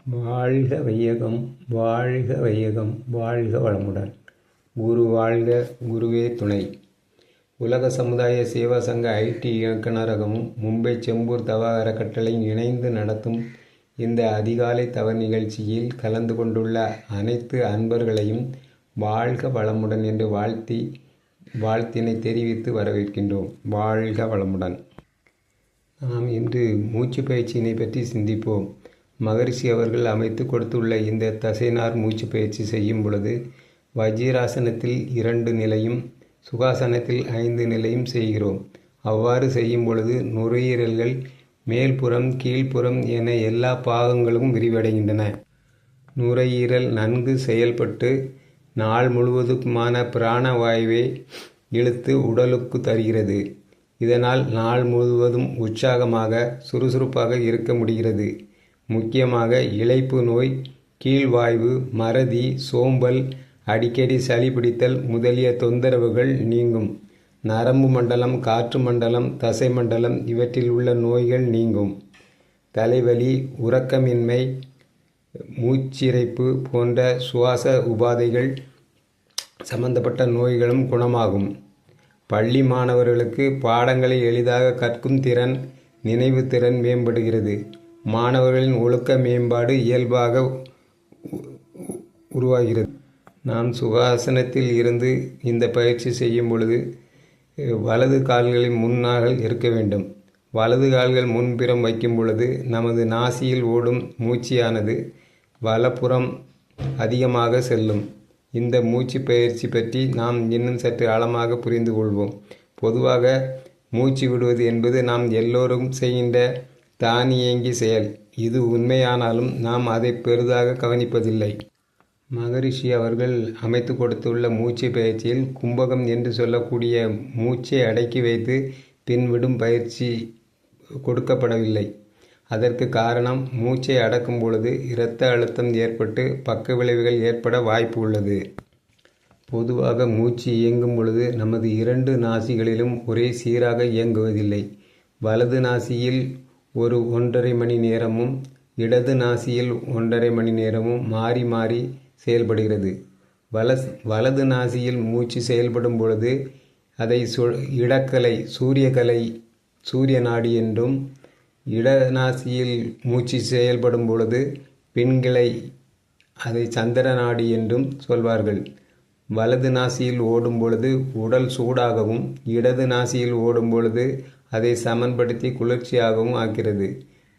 வாழ்க வையகம் வாழ்க வையகம் வாழ்க வளமுடன். குரு வாழ்க, குருவே துணை. உலக சமுதாய சேவா சங்க ஐடி இயக்குநரகமும் மும்பை செம்பூர் தவ அறக்கட்டளையும் இணைந்து நடத்தும் இந்த அதிகாலை தவ நிகழ்ச்சியில் கலந்து கொண்டுள்ள அனைத்து அன்பர்களையும் வாழ்க வளமுடன் என்று வாழ்த்தினை தெரிவித்து வரவேற்கின்றோம். வாழ்க வளமுடன். நாம் இன்று மூச்சு பயிற்சியினை பற்றி சிந்திப்போம். மகரிஷி அவர்கள் அமைத்து கொடுத்துள்ள இந்த தசைநார் மூச்சு பயிற்சி செய்யும் பொழுது வஜ்ராசனத்தில் 2 நிலையும் சுகாசனத்தில் 5 நிலையும் செய்கிறோம். அவ்வாறு செய்யும் பொழுது நுரையீரல்கள் மேல்புறம் கீழ்ப்புறம் என எல்லா பாகங்களும் விரிவடைகின்றன. நுரையீரல் நன்கு செயல்பட்டு நாள் முழுவதுக்குமான பிராண வாயுவை இழுத்து உடலுக்கு தருகிறது. இதனால் நாள் முழுவதும் உற்சாகமாக சுறுசுறுப்பாக இருக்க முடிகிறது. முக்கியமாக இளைப்பு நோய், கீழ்வாய்வு, மறதி, சோம்பல், அடிக்கடி சளி பிடித்தல் முதலிய தொந்தரவுகள் நீங்கும். நரம்பு மண்டலம், காற்று மண்டலம், தசை மண்டலம் இவற்றில் உள்ள நோய்கள் நீங்கும். தலைவலி, உறக்கமின்மை, மூச்சிறைப்பு போன்ற சுவாச உபாதைகள் சம்பந்தப்பட்ட நோய்களும் குணமாகும். பள்ளி மாணவர்களுக்கு பாடங்களை எளிதாக கற்கும் திறன், நினைவு திறன் மேம்படுகிறது. மாணவர்களின் ஒழுக்க மேம்பாடு இயல்பாக உருவாகிறது. நாம் சுகாசனத்தில் இருந்து இந்த பயிற்சி செய்யும் பொழுது வலது கால்களின் முன்னாக இருக்க வேண்டும். வலது கால்கள் முன்புறம் வைக்கும் பொழுது நமது நாசியில் ஓடும் மூச்சியானது வலப்புறம் அதிகமாக செல்லும். இந்த மூச்சு பயிற்சி பற்றி நாம் இன்னும் சற்று ஆழமாக புரிந்து கொள்வோம். பொதுவாக மூச்சு விடுவது என்பது நாம் எல்லோரும் செய்கின்ற தானியங்கி செயல். இது உண்மையானாலும் நாம் அதை பெரிதாக கவனிப்பதில்லை. மகரிஷி அவர்கள் அமைத்து கொடுத்துள்ள மூச்சு பயிற்சியில் கும்பகம் என்று சொல்லக்கூடிய மூச்சை அடக்கி வைத்து பின்விடும் பயிற்சி கொடுக்கப்படவில்லை. அதற்கு காரணம், மூச்சை அடக்கும் பொழுது இரத்த அழுத்தம் ஏற்பட்டு பக்க விளைவுகள் ஏற்பட வாய்ப்பு உள்ளது. பொதுவாக மூச்சு இயங்கும் பொழுது நமது 2 நாசிகளிலும் ஒரே சீராக இயங்குவதில்லை. வலது நாசியில் ஒரு 1.5 மணி நேரமும் இடது நாசியில் 1.5 மணி நேரமும் மாறி மாறி செயல்படுகிறது. வலது நாசியில் மூச்சு செயல்படும் பொழுது அதை இடக்கலை, சூரிய நாடி என்றும், இடநாசியில் மூச்சு செயல்படும் பொழுது பின்கிளை, அதை சந்திர நாடி என்றும் சொல்வார்கள். வலது நாசியில் ஓடும் பொழுது உடல் சூடாகவும், இடது நாசியில் ஓடும் பொழுது அதை சமன்படுத்தி குளிர்ச்சியாகவும் ஆக்கிறது.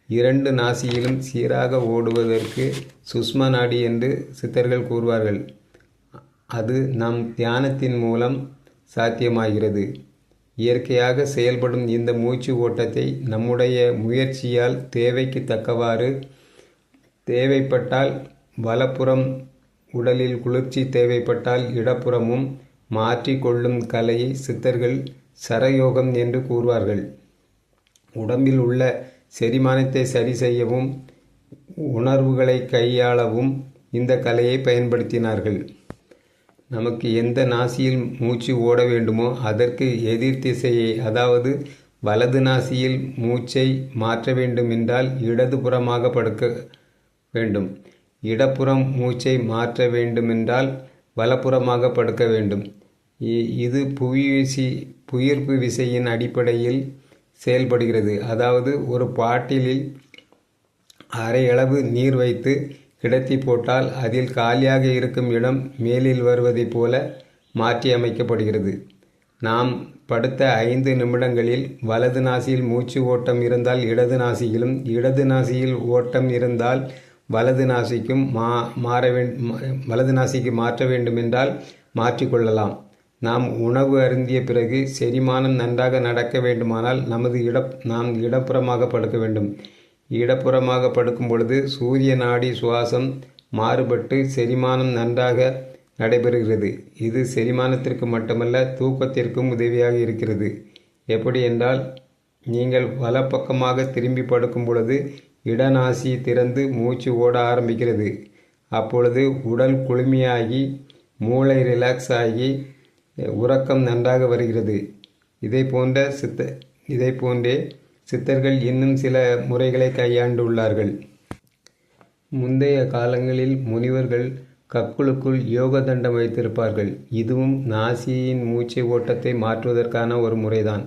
2 நாசியிலும் சீராக ஓடுவதற்கு சுஷ்ம நாடி என்று சித்தர்கள் கூறுவார்கள். அது நம் தியானத்தின் மூலம் சாத்தியமாகிறது. இயற்கையாக செயல்படும் இந்த மூச்சு ஓட்டத்தை நம்முடைய முயற்சியால் தேவைக்கு தக்கவாறு, தேவைப்பட்டால் வலப்புறம் உடலில் குளிர்ச்சி தேவைப்பட்டால் இடப்புறமும் மாற்றி கொள்ளும் கலையை சித்தர்கள் சரயோகம் என்று கூறுவார்கள். உடம்பில் உள்ள செரிமானத்தை சரி செய்யவும் உணர்வுகளை கையாளவும் இந்த கலையை பயன்படுத்தினார்கள். நமக்கு எந்த நாசியில் மூச்சு ஓட வேண்டுமோ அதற்கு எதிர் திசையை, அதாவது வலது நாசியில் மூச்சை மாற்ற வேண்டும் என்றால் இடதுபுறமாக படுக்க வேண்டும். இடப்புறம் மூச்சை மாற்ற வேண்டுமென்றால் வலப்புறமாக படுக்க வேண்டும். இது புவியீர்ப்பு விசையின் அடிப்படையில் செயல்படுகிறது. அதாவது ஒரு பாட்டிலில் அரை அளவு நீர் வைத்து கிடத்தி போட்டால் அதில் காலியாக இருக்கும் இடம் மேலில் வருவதைப் போல மாற்றி அமைக்கப்படுகிறது. நாம் படுத்த 5 நிமிடங்களில் வலது நாசியில் மூச்சு ஓட்டம் இருந்தால் இடது நாசியிலும், இடது நாசியில் ஓட்டம் இருந்தால் வலது நாசிக்கு மாற்ற வேண்டுமென்றால் மாற்றிக்கொள்ளலாம். நாம் உணவு அருந்திய பிறகு செரிமானம் நன்றாக நடக்க வேண்டுமானால் நாம் இடப்புறமாக படுக்க வேண்டும். இடப்புறமாக படுக்கும் பொழுது சூரிய நாடி சுவாசம் மாறுபட்டு செரிமானம் நன்றாக நடைபெறுகிறது. இது செரிமானத்திற்கு மட்டுமல்ல, தூக்கத்திற்கும் உதவியாக இருக்கிறது. எப்படி என்றால், நீங்கள் வலப்பக்கமாக திரும்பி படுக்கும் பொழுது இடநாசி திறந்து மூச்சு ஓட ஆரம்பிக்கிறது. அப்பொழுது உடல் குளுமையாகி மூளை ரிலாக்ஸ் ஆகி உறக்கம் நன்றாக வருகிறது. இதை போன்றே சித்தர்கள் இன்னும் சில முறைகளை கையாண்டுள்ளார்கள். முந்தைய காலங்களில் முனிவர்கள் கக்குளுக்குள் யோக தண்டம் வைத்திருப்பார்கள். இதுவும் நாசியின் மூச்சை ஓட்டத்தை மாற்றுவதற்கான ஒரு முறைதான்.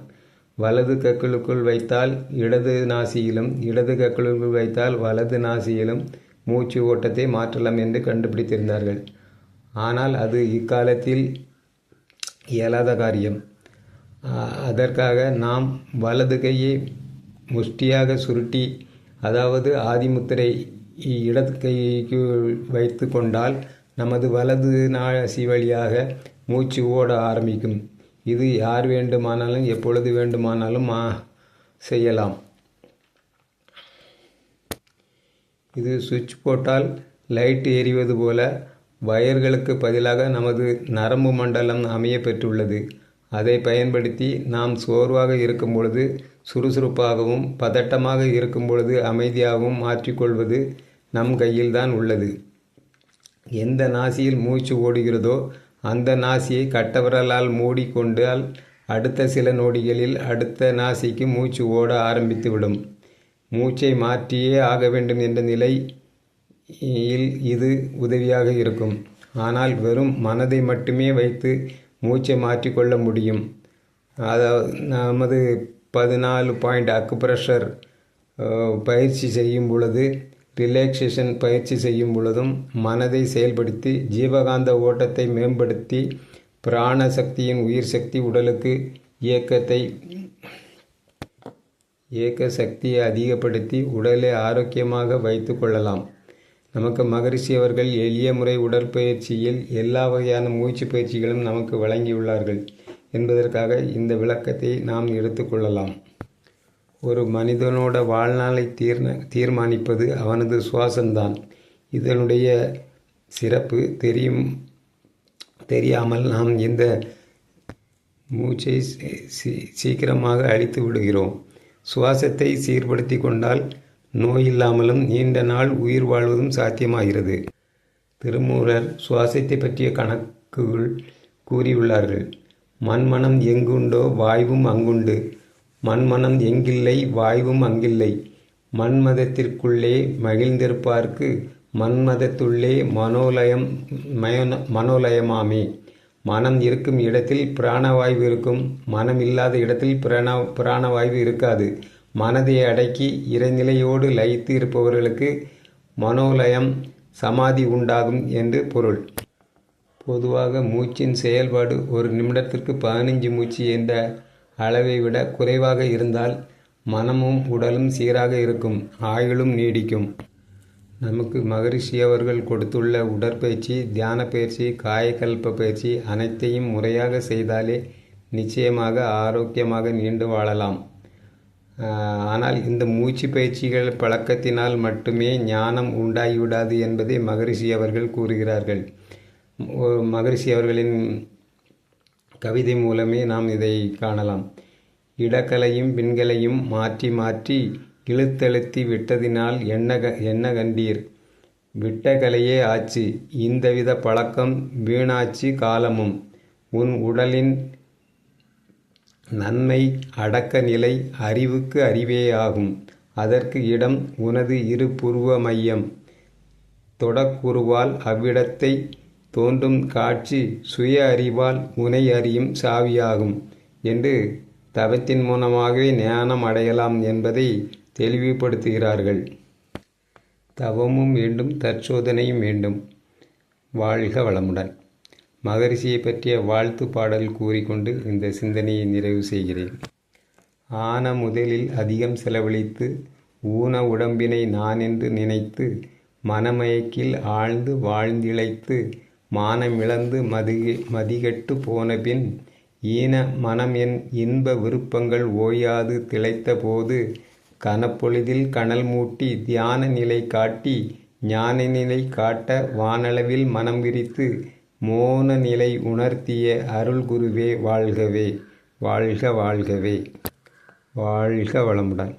வலது கக்குளுக்குள் வைத்தால் இடது நாசியிலும், இடது கக்குளுக்குள் வைத்தால் வலது நாசியிலும் மூச்சு ஓட்டத்தை மாற்றலாம் என்று கண்டுபிடித்திருந்தார்கள். ஆனால் அது இக்காலத்தில் இயலாத காரியம். அதற்காக நாம் வலது கையை முஷ்டியாக சுருட்டி, அதாவது ஆதிமுத்திரை இடது கைக்கு வைத்து கொண்டால் நமது வலது நாசி வழியாக மூச்சு ஓட ஆரம்பிக்கும். இது யார் வேண்டுமானாலும் எப்பொழுது வேண்டுமானாலும் செய்யலாம். இது சுவிட்ச் போட்டால் லைட் எரிவது போல வயர்களுக்கு பதிலாக நமது நரம்பு மண்டலம் அமைய பெற்றுள்ளது. அதை பயன்படுத்தி நாம் சோர்வாக இருக்கும் பொழுது சுறுசுறுப்பாகவும், பதட்டமாக இருக்கும் பொழுது அமைதியாகவும் மாற்றிக்கொள்வது நம் கையில்தான் உள்ளது. எந்த நாசியில் மூச்சு ஓடுகிறதோ அந்த நாசியை கட்டவிரலால் மூடிக்கொண்டால் அடுத்த சில நொடிகளில் அடுத்த நாசிக்கு மூச்சு ஓட ஆரம்பித்துவிடும். மூச்சை மாற்றியே ஆக வேண்டும் என்ற நிலையில் இது உதவியாக இருக்கும். ஆனால் வெறும் மனதை மட்டுமே வைத்து மூச்சை மாற்றிக்கொள்ள முடியும். அதாவது நமது 14 பாயிண்ட் அக்குப்ரெஷர் பயிற்சி செய்யும் பொழுது, ரிலாக்ஸேஷன் பயிற்சி செய்யும் பொழுதும் மனதை செயல்படுத்தி ஜீவகாந்த ஓட்டத்தை மேம்படுத்தி பிராண சக்தியின் உயிர் சக்தி உடலுக்கு இயக்க சக்தியை அதிகப்படுத்தி உடலை ஆரோக்கியமாக வைத்து கொள்ளலாம். நமக்கு மகரிஷி அவர்கள் எளிய முறை உடற்பயிற்சியில் எல்லா வகையான மூச்சு பயிற்சிகளும் நமக்கு வழங்கியுள்ளார்கள் என்பதற்காக இந்த விளக்கத்தை நாம் எடுத்துக்கொள்ளலாம். ஒரு மனிதனோட வாழ்நாளை தீர்மானிப்பது அவனது சுவாசம்தான். இதனுடைய சிறப்பு தெரியாமல் நாம் இந்த மூச்சை சீக்கிரமாக அழித்து விடுகிறோம். சுவாசத்தை சீர்படுத்தி கொண்டால் நோயில்லாமலும் நீண்ட நாள் உயிர் வாழ்வதும் சாத்தியமாகிறது. திருமூலர் சுவாசத்தை பற்றிய கணக்குகள் கூறியுள்ளார்கள். மண்மனம் எங்குண்டோ வாய்வும் அங்குண்டு, மண்மனம் எங்கில்லை வாய்வும் அங்கில்லை, மண்மதத்திற்குள்ளே மகிழ்ந்திருப்பார்க்கு மண்மதத்துள்ளே மனோலயமாமே. மனம் இருக்கும் இடத்தில் பிராணவாயு இருக்கும், மனம் இல்லாத இடத்தில் பிராணவாயு இருக்காது. மனதை அடக்கி இறைநிலையோடு லயித்து இருப்பவர்களுக்கு மனோலயம் சமாதி உண்டாகும் என்று பொருள். பொதுவாக மூச்சின் செயல்பாடு ஒரு நிமிடத்திற்கு 15 மூச்சு என்ற அளவை விட குறைவாக இருந்தால் மனமும் உடலும் சீராக இருக்கும், ஆயுளும் நீடிக்கும். நமக்கு மகரிஷி அவர்கள் கொடுத்துள்ள உடற்பயிற்சி, தியான பயிற்சி, காயகல்ப பயிற்சி அனைத்தையும் முறையாக செய்தாலே நிச்சயமாக ஆரோக்கியமாக நீண்டு வாழலாம். ஆனால் இந்த மூச்சு பயிற்சிகள் பழக்கத்தினால் மட்டுமே ஞானம் உண்டாகிவிடாது என்பதை மகரிஷி அவர்கள் கூறுகிறார்கள். மகரிஷி அவர்களின் கவிதை மூலமே நாம் இதை காணலாம். இடக்கலையும் பின்களையும் மாற்றி மாற்றி இழுத்தழுத்தி விட்டதினால் என்ன கண்டீர், விட்ட கலையே ஆச்சு, இந்தவித பழக்கம் வீணாச்சு காலமும், உன் உடலின் நன்மை அடக்க நிலை அறிவுக்கு அறிவே ஆகும், அதற்கு இடம் உனது இரு புருவ மையம், தொடக்குருவால் அவ்விடத்தை தோன்றும் காட்சி சுய அறிவால் உனை அறியும் சாவியாகும் என்று தவத்தின் மூலமாகவே ஞானம் அடையலாம் என்பதை தெளிவுபடுத்துகிறார்கள். தவமும் வேண்டும், தற்சோதனையும் வேண்டும். வாழ்க வளமுடன். மகரிஷியை பற்றிய வாழ்த்து பாடல் கூறிக்கொண்டு இந்த சிந்தனையை நிறைவு செய்கிறேன். ஆன முதலில் அதிகம் செலவழித்து ஊன உடம்பினை நான் என்று நினைத்து மனமயக்கில் ஆழ்ந்து வாழ்ந்திழைத்து மானமிழந்து மதிகெட்டு போனபின் ஈன மனம் என் இன்ப விருப்பங்கள் ஓயாது திளைத்த போது கனப்பொழுதில் கனல் மூட்டி தியான நிலை காட்டி ஞான நிலை காட்ட வானளவில் மனம் விரித்து மோன நிலை உணர்த்திய அருள் குருவே வாழ்கவே. வாழ்க வாழ்கவே. வாழ்க வளமுடன்.